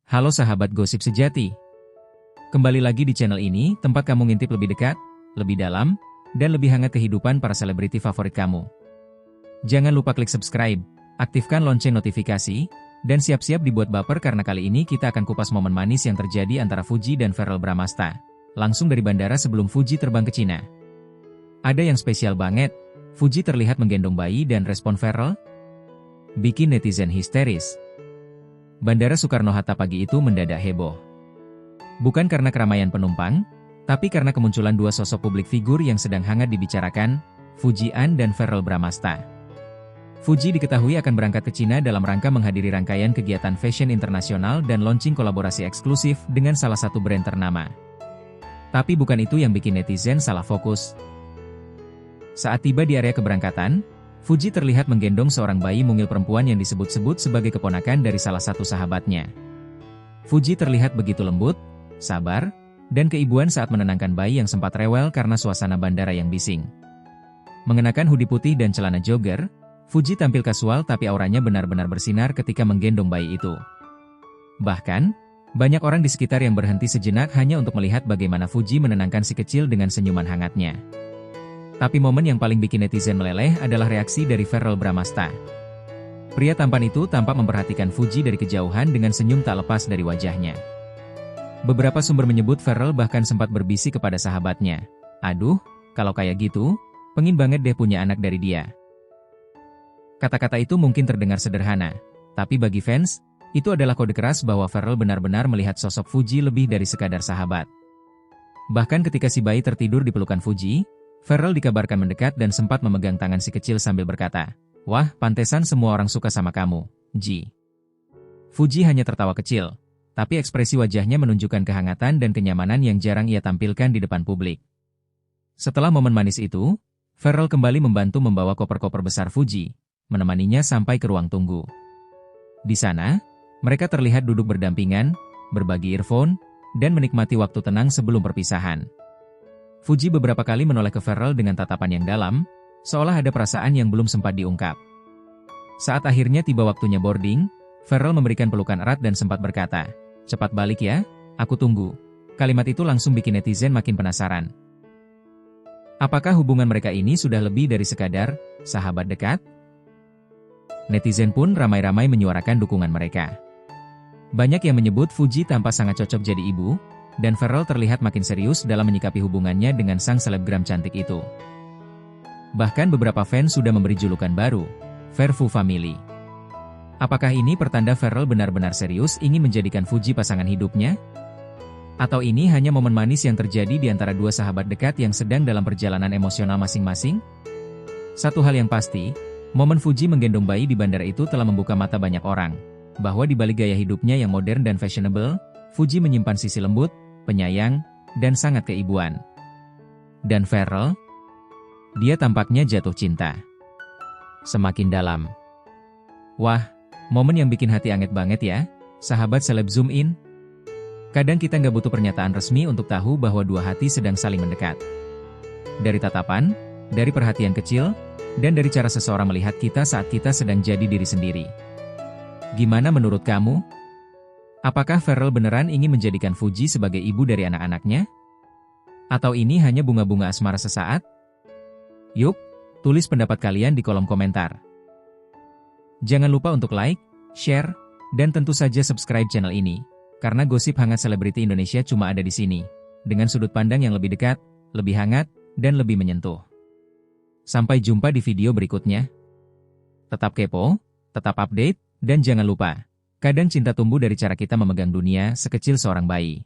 Halo sahabat gosip sejati. Kembali lagi di channel ini, tempat kamu ngintip lebih dekat, lebih dalam, dan lebih hangat kehidupan para selebriti favorit kamu. Jangan lupa klik subscribe, aktifkan lonceng notifikasi, dan siap-siap dibuat baper karena kali ini kita akan kupas momen manis yang terjadi antara Fuji dan Verrell Bramasta. Langsung dari bandara sebelum Fuji terbang ke Cina. Ada yang spesial banget, Fuji terlihat menggendong bayi dan respon Verrell bikin netizen histeris. Bandara Soekarno-Hatta pagi itu mendadak heboh. Bukan karena keramaian penumpang, tapi karena kemunculan dua sosok publik figur yang sedang hangat dibicarakan, Fuji An dan Verrell Bramasta. Fuji diketahui akan berangkat ke Cina dalam rangka menghadiri rangkaian kegiatan fashion internasional dan launching kolaborasi eksklusif dengan salah satu brand ternama. Tapi bukan itu yang bikin netizen salah fokus. Saat tiba di area keberangkatan, Fuji terlihat menggendong seorang bayi mungil perempuan yang disebut-sebut sebagai keponakan dari salah satu sahabatnya. Fuji terlihat begitu lembut, sabar, dan keibuan saat menenangkan bayi yang sempat rewel karena suasana bandara yang bising. Mengenakan hoodie putih dan celana jogger, Fuji tampil kasual tapi auranya benar-benar bersinar ketika menggendong bayi itu. Bahkan, banyak orang di sekitar yang berhenti sejenak hanya untuk melihat bagaimana Fuji menenangkan si kecil dengan senyuman hangatnya. Tapi momen yang paling bikin netizen meleleh adalah reaksi dari Verrell Bramasta. Pria tampan itu tampak memperhatikan Fuji dari kejauhan dengan senyum tak lepas dari wajahnya. Beberapa sumber menyebut Verrell bahkan sempat berbisik kepada sahabatnya, "Aduh, kalau kayak gitu, pengen banget deh punya anak dari dia." Kata-kata itu mungkin terdengar sederhana, tapi bagi fans, itu adalah kode keras bahwa Verrell benar-benar melihat sosok Fuji lebih dari sekadar sahabat. Bahkan ketika si bayi tertidur di pelukan Fuji, Verrell dikabarkan mendekat dan sempat memegang tangan si kecil sambil berkata, "Wah, pantesan semua orang suka sama kamu, Ji." Fuji hanya tertawa kecil, tapi ekspresi wajahnya menunjukkan kehangatan dan kenyamanan yang jarang ia tampilkan di depan publik. Setelah momen manis itu, Verrell kembali membantu membawa koper-koper besar Fuji, menemaninya sampai ke ruang tunggu. Di sana, mereka terlihat duduk berdampingan, berbagi earphone, dan menikmati waktu tenang sebelum perpisahan. Fuji beberapa kali menoleh ke Verrell dengan tatapan yang dalam, seolah ada perasaan yang belum sempat diungkap. Saat akhirnya tiba waktunya boarding, Verrell memberikan pelukan erat dan sempat berkata, "Cepat balik ya, aku tunggu." Kalimat itu langsung bikin netizen makin penasaran. Apakah hubungan mereka ini sudah lebih dari sekadar sahabat dekat? Netizen pun ramai-ramai menyuarakan dukungan mereka. Banyak yang menyebut Fuji tampak sangat cocok jadi ibu, dan Verrell terlihat makin serius dalam menyikapi hubungannya dengan sang selebgram cantik itu. Bahkan beberapa fans sudah memberi julukan baru, Verfu Family. Apakah ini pertanda Verrell benar-benar serius ingin menjadikan Fuji pasangan hidupnya? Atau ini hanya momen manis yang terjadi di antara dua sahabat dekat yang sedang dalam perjalanan emosional masing-masing? Satu hal yang pasti, momen Fuji menggendong bayi di bandara itu telah membuka mata banyak orang, bahwa di balik gaya hidupnya yang modern dan fashionable, Fuji menyimpan sisi lembut, penyayang, dan sangat keibuan. Dan Verrell? Dia tampaknya jatuh cinta semakin dalam. Wah, momen yang bikin hati anget banget ya, sahabat seleb zoom in. Kadang kita nggak butuh pernyataan resmi untuk tahu bahwa dua hati sedang saling mendekat. Dari tatapan, dari perhatian kecil, dan dari cara seseorang melihat kita saat kita sedang jadi diri sendiri. Gimana menurut kamu? Apakah Verrell beneran ingin menjadikan Fuji sebagai ibu dari anak-anaknya? Atau ini hanya bunga-bunga asmara sesaat? Yuk, tulis pendapat kalian di kolom komentar. Jangan lupa untuk like, share, dan tentu saja subscribe channel ini, karena gosip hangat selebriti Indonesia cuma ada di sini, dengan sudut pandang yang lebih dekat, lebih hangat, dan lebih menyentuh. Sampai jumpa di video berikutnya. Tetap kepo, tetap update, dan jangan lupa, kadang cinta tumbuh dari cara kita memegang dunia sekecil seorang bayi.